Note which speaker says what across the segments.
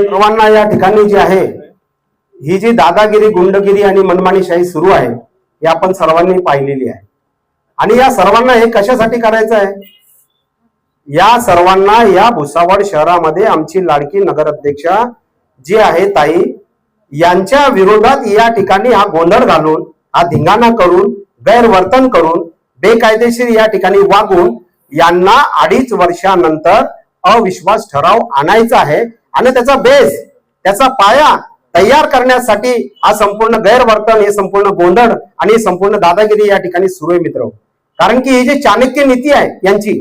Speaker 1: सर्वांना या ठिकाणी जे आहे ही जी दादागिरी, गुंडगिरी आणि मनमानीशाही सुरू आहे हे आपण सर्वांनी पाहिलेली आहे. आणि या सर्वांना हे कशासाठी करायचं आहे? या सर्वांना या भुसावळ शहरामध्ये आमची लाडकी नगराध्यक्षा जी आहे ताई यांच्या विरोधात या ठिकाणी हा गोंधळ घालून, हा धिंगाणा करून, गैरवर्तन करून, बेकायदेशीर या ठिकाणी वागून यांना 2.5 वर्षानंतर अविश्वास ठराव आणायचा आहे. आणि त्याचा बेस, त्याचा पाया तयार करण्यासाठी हा संपूर्ण गैरवर्तन, हे संपूर्ण गोंधळ आणि संपूर्ण दादागिरी या ठिकाणी सुरू आहे मित्र. कारण की ही जी चाणक्य नीती आहे यांची,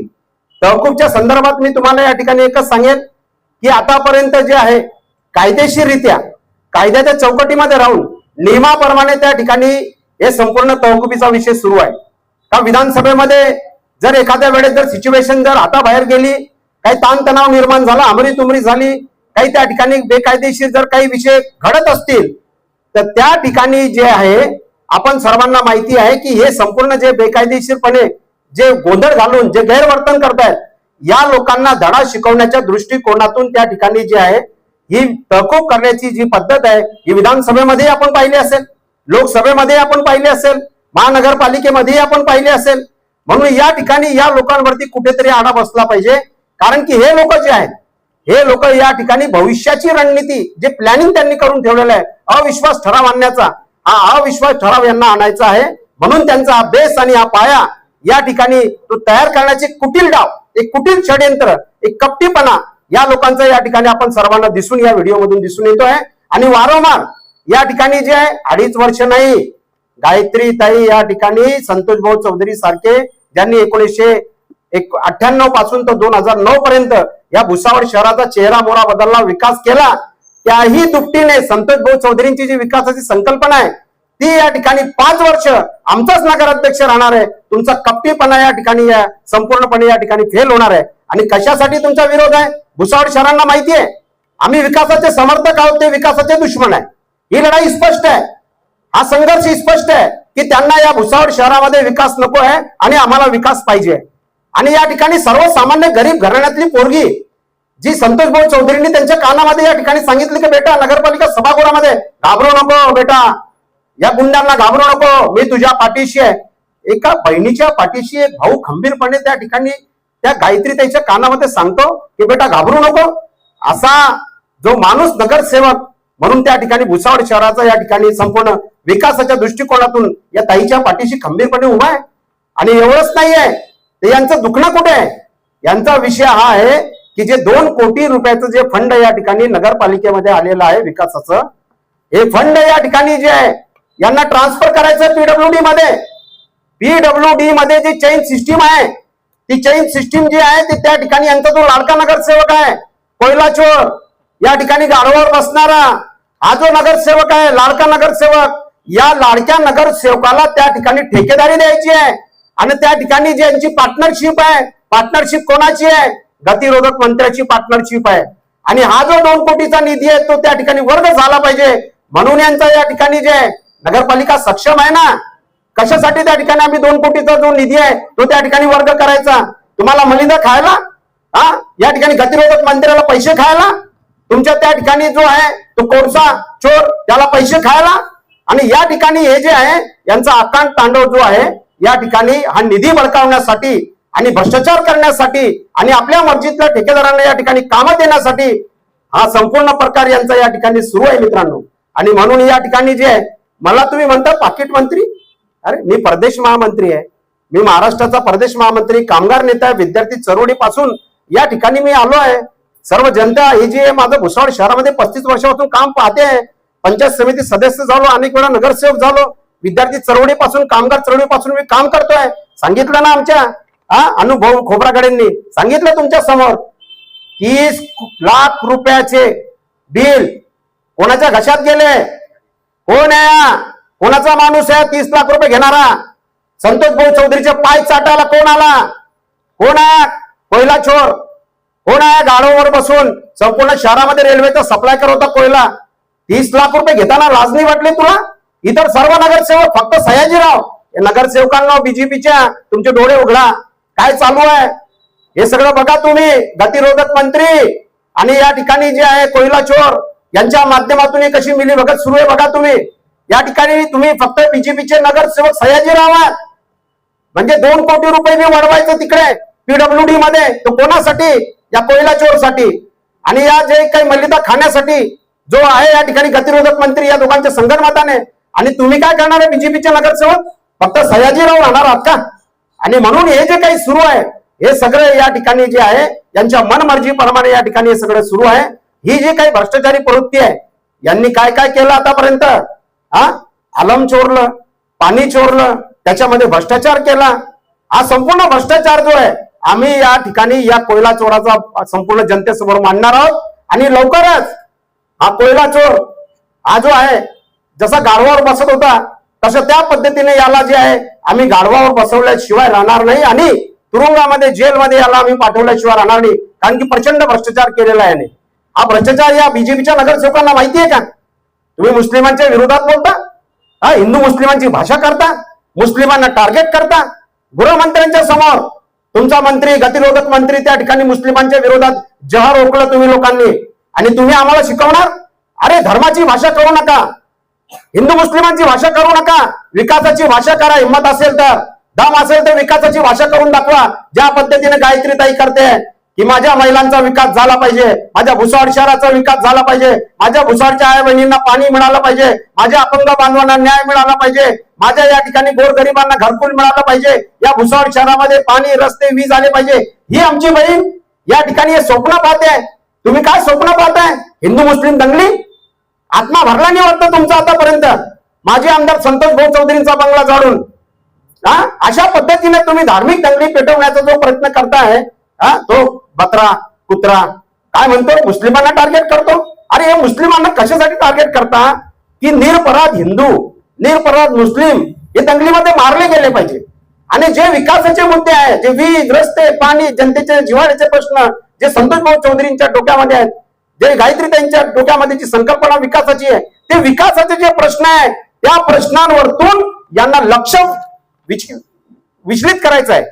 Speaker 1: तहकूबच्या संदर्भात मी तुम्हाला या ठिकाणी एकच सांगेन की आतापर्यंत जे आहे कायदेशीररित्या कायद्याच्या चौकटीमध्ये राहून नियमाप्रमाणे त्या ठिकाणी हे संपूर्ण तहकुबीचा विषय सुरू आहे. का विधानसभेमध्ये जर एखाद्या वेळेस जर सिच्युएशन जर हाताबाहेर गेली, काही ताणतणाव निर्माण झाला, अमरीतुमरी झाली, काही त्या ठिकाणी बेकायदेशीर जर काही विषय घडत असतील तर त्या ठिकाणी जे आहे आपण सर्वांना माहिती आहे की हे संपूर्ण जे बेकायदेशीरपणे जे गोंधळ घालून जे गैरवर्तन करतायत या लोकांना धडा शिकवण्याच्या दृष्टिकोनातून त्या ठिकाणी जे आहे ही तहकूब करण्याची जी पद्धत आहे ही विधानसभेमध्ये आपण पाहिली असेल, लोकसभेमध्ये आपण पाहिली असेल, महानगरपालिकेमध्ये आपण पाहिली असेल. म्हणून या ठिकाणी या लोकांवरती कुठेतरी आळा बसला पाहिजे. कारण की हे लोक जे आहेत हे लोक या ठिकाणी भविष्याची रणनीती जे प्लॅनिंग त्यांनी करून ठेवलेलं आहे अविश्वास ठराव आणण्याचा, हा अविश्वास ठराव यांना आणायचा आहे. म्हणून त्यांचा हा बेस आणि हा पाया या ठिकाणी तो तयार करण्याचे कुटील डाव, एक कुटील षडयंत्र, एक कपटीपणा या लोकांचा या ठिकाणी आपण सर्वांना दिसून या व्हिडिओ मधून दिसून येतो आहे. आणि वारंवार या ठिकाणी जे आहे 2.5 वर्ष नाही, गायत्री ताई या ठिकाणी संतोष भाऊ चौधरी सारखे ज्यांनी 1998 पासून तर 2009 पर्यंत या भुसावळ शहराचा चेहरा मोहरा बदलला, विकास केला, त्याही दुपटीने संतोष भाऊ चौधरींची जी विकासाची संकल्पना आहे ती या ठिकाणी 5 वर्ष आमचाच नगराध्यक्ष राहणार आहे. तुमचा कपटीपणा या ठिकाणी संपूर्णपणे या ठिकाणी फेल होणार आहे. आणि कशासाठी तुमचा विरोध आहे? भुसावळ शहरांना माहिती आहे आम्ही विकासाचे समर्थक आहोत, ते विकासाचे दुश्मन आहे. ही लढाई स्पष्ट आहे, हा संघर्ष स्पष्ट आहे की त्यांना या भुसावळ शहरामध्ये विकास नको आहे आणि आम्हाला विकास पाहिजे. आणि या ठिकाणी सर्वसामान्य गरीब घराण्यातली पोरगी जी संतोष भाऊ चौधरींनी त्यांच्या कानामध्ये या ठिकाणी सांगितलं की बेटा नगरपालिका सभागृहामध्ये घाबरू नको, बेटा या गुंडांना घाबरू नको, मी तुझ्या पाठीशी आहे. एका बहिणीच्या पाठीशी एक भाऊ खंबीरपणे त्या ठिकाणी त्या गायत्री त्याच्या कानामध्ये सांगतो की बेटा घाबरू नको. असा जो माणूस नगरसेवक म्हणून त्या ठिकाणी भुसावळ शहराचा या ठिकाणी संपूर्ण विकासाच्या दृष्टिकोनातून या ताईच्या पाठीशी खंबीरपणे उभा आहे. आणि एवढंच नाहीये, ते यांचं दुखणं कुठे आहे? यांचा विषय हा आहे की जे 2 कोटी रुपयाचं जे फंड या ठिकाणी नगरपालिकेमध्ये आलेलं आहे विकासाचं, हे फंड या ठिकाणी जे आहे यांना ट्रान्सफर करायचं पीडब्ल्यूडी मध्ये. पीडब्ल्यूडी मध्ये जी चेंज सिस्टीम आहे ती चेंज सिस्टीम जी आहे ती त्या ठिकाणी यांचा जो लाडका नगरसेवक आहे कोयला चोर या ठिकाणी गाडवावर बसणारा हा जो नगरसेवक आहे लाडका नगरसेवक, या लाडक्या नगरसेवकाला त्या ठिकाणी ठेकेदारी द्यायची आहे. आणि त्या ठिकाणी जी यांची पार्टनरशिप आहे, पार्टनरशिप कोणाची आहे? गतिरोधक मंत्र्याची पार्टनरशिप आहे. आणि हा जो 2 कोटीचा निधी आहे तो त्या ठिकाणी वर्ग झाला पाहिजे. म्हणून यांचा या ठिकाणी जे नगरपालिका सक्षम आहे ना, कशासाठी त्या ठिकाणी आम्ही 2 कोटीचा जो निधी आहे तो त्या ठिकाणी वर्ग करायचा. तुम्हाला मलिंदा खायला, या ठिकाणी गतिरोधक मंत्र्याला पैसे खायला, तुमच्या त्या ठिकाणी जो आहे तो कोळसा चोर त्याला पैसे खायला. आणि या ठिकाणी हे जे आहे यांचा आकांड तांडव जो आहे या ठिकाणी हा निधी बळकावण्यासाठी आणि भ्रष्टाचार करण्यासाठी आणि आपल्या मर्जीतल्या ठेकेदारांना या ठिकाणी कामं देण्यासाठी हा संपूर्ण प्रकार यांचा या ठिकाणी सुरू आहे मित्रांनो. आणि म्हणून या ठिकाणी जे आहे मला तुम्ही म्हणता पाकिट मंत्री, अरे मी प्रदेश महामंत्री आहे, मी महाराष्ट्राचा प्रदेश महामंत्री, कामगार नेता, विद्यार्थी चळवळी पासून या ठिकाणी मी आलो आहे. सर्व जनता ही जी आहे माझं भुसावळ शहरामध्ये 35 वर्षापासून काम पाहते आहे. पंचायत समिती सदस्य झालो, अनेक वेळा नगरसेवक झालो, विद्यार्थी चळवळीपासून कामगार चळवळीपासून मी काम करतोय. सांगितलं ना आमच्या अनुभव खोब्रागडेंनी सांगितलं तुमच्या समोर. 30 लाख रुपयाचे बिल कोणाच्या घशात गेले? कोण आहे? कोणाचा माणूस आहे 30 लाख रुपये घेणारा? संतोष भाऊ चौधरीचे पाय चाटायला कोण आला? कोण आहे? कोयला चोर. कोण आहे? गाडोवर बसून संपूर्ण शहरामध्ये रेल्वेचा सप्लाय करत होता कोयला. 30 लाख रुपये घेताना लाज नाही वाटली तुला? इतर सर्व नगरसेवक फक्त सयाजीराव नगरसेवकांना बीजेपीच्या तुमचे डोळे उघडा. काय चालू आहे हे सगळं बघा तुम्ही. गतिरोधक मंत्री आणि या ठिकाणी जे आहे कोयला चोर यांच्या माध्यमातून कशी मिलीभगत सुरू आहे बघा तुम्ही. या ठिकाणी तुम्ही फक्त बीजेपीचे नगरसेवक सयाजीराव आहात, म्हणजे 2 कोटी रुपये मी वाढवायचं तिकडे पीडब्ल्यूडी मध्ये, तो कोणासाठी? या कोयला चोरसाठी आणि या जे काही मलिदा खाण्यासाठी जो आहे या ठिकाणी गतिरोधक मंत्री या दोघांच्या संगनमताने. आणि तुम्ही काय करणार आहे बीजेपीचे नगरसेवक? फक्त सयाजीराव राहणार आहात का? आणि म्हणून हे जे काही सुरू आहे हे सगळं या ठिकाणी जे आहे यांच्या मनमर्जीप्रमाणे या ठिकाणी हे सगळं सुरू आहे. ही जी काही भ्रष्टाचारी प्रवृत्ती आहे यांनी काय काय केलं आतापर्यंत? आलम चोरलं, पाणी चोरलं, त्याच्यामध्ये भ्रष्टाचार केला. हा संपूर्ण भ्रष्टाचार जो आहे आम्ही या ठिकाणी या कोयला चोराचा संपूर्ण जनतेसमोर मांडणार आहोत. आणि लवकरच हा कोयला चोर हा जो आहे जसा गाढवावर बसत होता तसं त्या पद्धतीने याला जे आहे आम्ही गाढवावर बसवल्याशिवाय राहणार नाही आणि तुरुंगामध्ये जेलमध्ये याला आम्ही पाठवल्याशिवाय राहणार नाही. कारण की प्रचंड भ्रष्टाचार केलेला आहे. हा भ्रष्टाचार या बीजेपीच्या नगरसेवकांना माहिती आहे का? तुम्ही मुस्लिमांच्या विरोधात बोलता, हिंदू मुस्लिमांची भाषा करता, मुस्लिमांना टार्गेट करता. गृहमंत्र्यांच्या समोर तुमचा मंत्री गतिरोधक मंत्री त्या ठिकाणी मुस्लिमांच्या विरोधात जहर ओकलं तुम्ही लोकांनी आणि तुम्ही आम्हाला शिकवणार? अरे धर्माची भाषा करू नका, हिंदू मुस्लिमांची भाषा करू नका, विकासाची भाषा करा. हिंमत असेल तर, दम असेल तर विकासाची भाषा करून दाखवा. ज्या पद्धतीने गायत्री ताई करते की माझ्या महिलांचा विकास झाला पाहिजे, माझ्या भुसावळ शहराचा विकास झाला पाहिजे, माझ्या भुसावळच्या आई बहिणींना पाणी मिळालं पाहिजे, माझ्या अपंग बांधवांना न्याय मिळाला पाहिजे, माझ्या या ठिकाणी गोरगरिबांना घरकुल मिळालं पाहिजे, या भुसावळ शहरामध्ये पाणी रस्ते वीज आले पाहिजे. ही आमची बहीण या ठिकाणी हे स्वप्न पाहते. तुम्ही काय स्वप्न पाहताय? हिंदू मुस्लिम दंगली? आत्मा भरला नाही वाटतं तुमचा आतापर्यंत माजी आमदार संतोष भाऊ चौधरींचा बंगला जाळून. अशा पद्धतीने तुम्ही धार्मिक दंगली पेटवण्याचा जो प्रयत्न करताय तो बकरा कुत्रा काय म्हणतो मुस्लिमांना टार्गेट करतो. अरे हे मुस्लिमांना कशासाठी टार्गेट करता की निरपराध हिंदू निरपराध मुस्लिम हे दंगलीमध्ये मारले गेले पाहिजे. आणि जे विकासाचे मुद्दे आहेत, जे वीज रस्ते पाणी जनतेचे जिव्हाळ्याचे प्रश्न जे संतोष भाऊ चौधरींच्या डोक्यामध्ये आहेत, जे गायत्री त्यांच्या डोक्यामध्ये जी संकल्पना विकासाची आहे, ते विकासाचे जे प्रश्न आहेत त्या प्रश्नांवरतून यांना लक्ष विचलित करायचं आहे,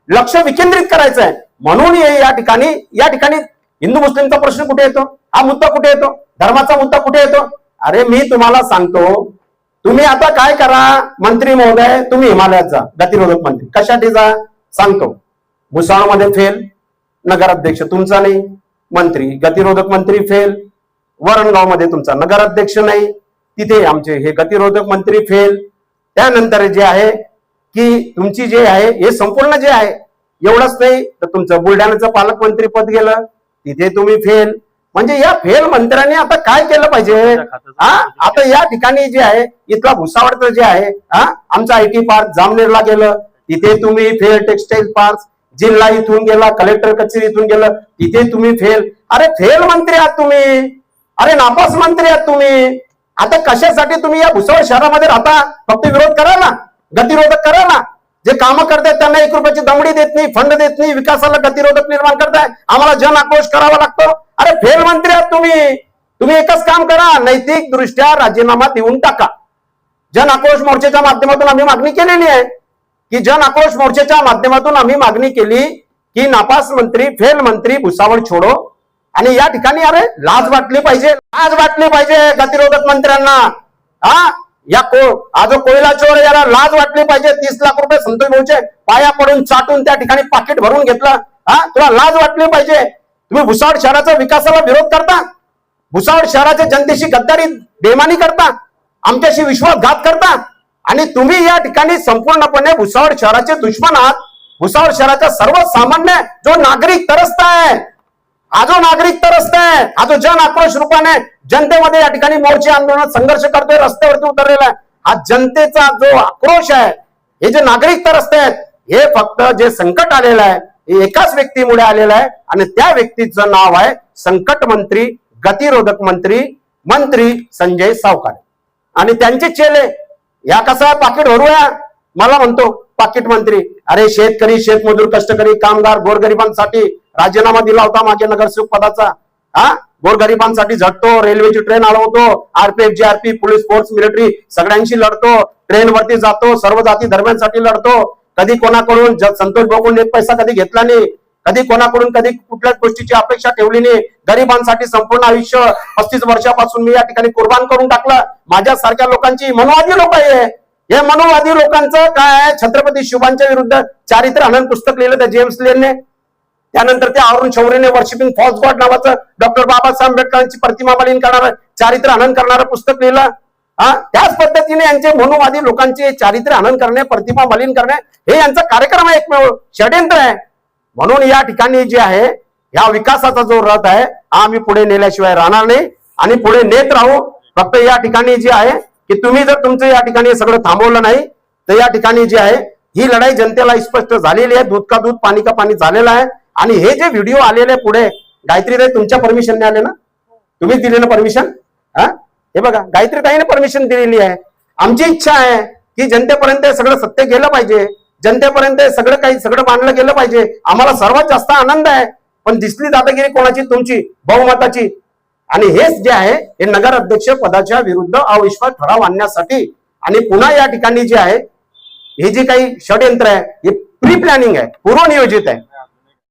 Speaker 1: लक्ष विकेंद्रित करायचं आहे. म्हणून या ठिकाणी हिंदू मुस्लिमचा प्रश्न कुठे येतो? हा मुद्दा कुठे येतो? धर्माचा मुद्दा कुठे येतो? अरे मी तुम्हाला सांगतो, तुम्ही आता काय करा मंत्री महोदय, तुम्ही हिमालयात जा. गतिरोधक मंत्री कशासाठी जा सांगतो. भुसावळमध्ये फेल, नगराध्यक्ष तुमचा नाही, मंत्री गतिरोधक मंत्री फेल. वरणगाव मध्ये तुमचा नगराध्यक्ष नाही, तिथे आमचे हे गतिरोधक मंत्री फेल. त्यानंतर जे आहे की तुमची जे आहे हे संपूर्ण जे आहे एवढंच नाही तर तुमचं बुलढाण्याचं पालकमंत्री पद गेलं, तिथे तुम्ही फेल. म्हणजे या फेल मंत्र्यांनी आता काय केलं पाहिजे? आता या ठिकाणी जे आहे इथला भुसावळचं जे आहे आमचं IT पार्क जामनेरला गेलं, तिथे तुम्ही फेल. टेक्सटाईल पार्क जिल्हा इथून गेला, कलेक्टर कचेरी इथून गेलं, तिथे तुम्ही फेल. अरे फेल मंत्री आहात तुम्ही, अरे नापास मंत्री आहात तुम्ही. आता कशासाठी तुम्ही या भुसावळ शहरामध्ये राहता? फक्त विरोध करायला, गतिरोधक करायला. जे कामं करतात त्यांना 1 रुपयाची दमडी देत नाही, फंड देत नाही, विकासाला गतिरोधक निर्माण करताय, आम्हाला जन आक्रोश करावा लागतो. अरे फेल मंत्री आहात तुम्ही एकच काम करा, नैतिक दृष्ट्या राजीनामा देऊन टाका. जन आक्रोश मोर्चाच्या माध्यमातून आम्ही मागणी केलेली आहे की मागणी केली की नापास मंत्री फेल मंत्री भुसावळ छोडो. आणि या ठिकाणी अरे लाज वाटली पाहिजे गतिरोधक मंत्र्यांना. हा जो कोयला चोर याला लाज वाटली पाहिजे. 30 लाख रुपये संतोष भाऊचे पाया पडून चाटून त्या ठिकाणी पाकिट भरून घेतलं. तुला लाज वाटली पाहिजे. तुम्ही भुसावळ शहराच्या विकासाला विरोध करता, भुसावळ शहराच्या जनतेशी गद्दारी बेमानी करता, आमच्याशी विश्वासघात करता आणि तुम्ही या ठिकाणी संपूर्णपणे भुसावळ शहराचे दुश्मन आहात. भुसावळ शहराचा सर्वसामान्य जो नागरिक तरसताय, हा जो जन आक्रोश रूपाने जनतेमध्ये या ठिकाणी मोर्चे आंदोलन संघर्ष करतोय, रस्त्यावरती उतरलेला आहे, हा जनतेचा जो आक्रोश आहे, हे जे नागरिक तरसतायत, हे फक्त जे संकट आलेलं आहे हे एकाच व्यक्तीमुळे आलेलं आहे आणि त्या व्यक्तीचं नाव आहे संकट मंत्री गतिरोधक मंत्री संजय सावकार आणि त्यांचे चेले. या कसा पाकिट भरूया मला म्हणतो पाकिट मंत्री. अरे शेतकरी शेतमजूर कष्टकरी कामगार गोरगरिबांसाठी राजीनामा दिला होता मागे नगरसेवक पदाचा. गोरगरिबांसाठी झटतो, रेल्वेची ट्रेन अडवतो, RPF GRP police force military सगळ्यांशी लढतो, ट्रेनवरती जातो, सर्व जाती धर्मांसाठी लढतो, कधी कोणाकडून संतोष भाऊंनी एक पैसा कधी घेतला नाही, कधी कोणाकडून कधी कुठल्याच गोष्टीची अपेक्षा ठेवली नाही. गरिबांसाठी संपूर्ण आयुष्य 35 वर्षापासून मी या ठिकाणी कुर्बान करून टाकलं. माझ्यासारख्या लोकांची मनोवादी लोक आहे. हे मनोवादी लोकांचं काय आहे, छत्रपती शिवांच्या विरुद्ध चारित्र्य हनन पुस्तक लिहिलं त्या जेम्स लेनने. त्यानंतर त्या अरुण शौरीने वर्शिपिंग फॉल्स गॉड नावाचं डॉक्टर बाबासाहेब आंबेडकरांची प्रतिमा मलिन करणारं चारित्र्य हनन करणारं पुस्तक लिहिलं. त्याच पद्धतीने यांचे मनोवादी लोकांचे चारित्र्य हनन करणे, प्रतिमा मलिन करणे हे यांचा कार्यक्रम आहे, एकमेव षड्यंत्र आहे. म्हणून या ठिकाणी जे आहे या विकासाचा जो रथ आहे हा आम्ही पुढे नेल्याशिवाय राहणार नाही आणि पुढे नेत राहू. फक्त या ठिकाणी जे आहे की तुम्ही जर तुमचं या ठिकाणी सगळं थांबवलं नाही तर या ठिकाणी जे आहे ही लढाई जनतेला स्पष्ट झालेली आहे. दूध का दूध पाणी का पाणी झालेलं आहे. आणि हे जे व्हिडिओ आलेले पुढे गायत्रीताई तुमच्या परमिशनने आले ना, तुम्हीच दिले ना परमिशन? हे बघा गायत्रीताईने परमिशन दिलेली आहे. आमची इच्छा आहे की जनतेपर्यंत सगळं सत्य गेलं पाहिजे, जनतेपर्यंत सगळं मांडलं गेलं पाहिजे. आम्हाला सर्वात जास्त आनंद आहे. पण दिसली दादागिरी कोणाची? तुमची, बहुमताची. आणि हेच जे आहे हे नगर अध्यक्ष पदाच्या विरुद्ध अविश्वास ठराव आणण्यासाठी आणि पुन्हा या ठिकाणी जे आहे हे जे काही षड्यंत्र आहे हे प्री प्लॅनिंग आहे, पूर्वनियोजित आहे.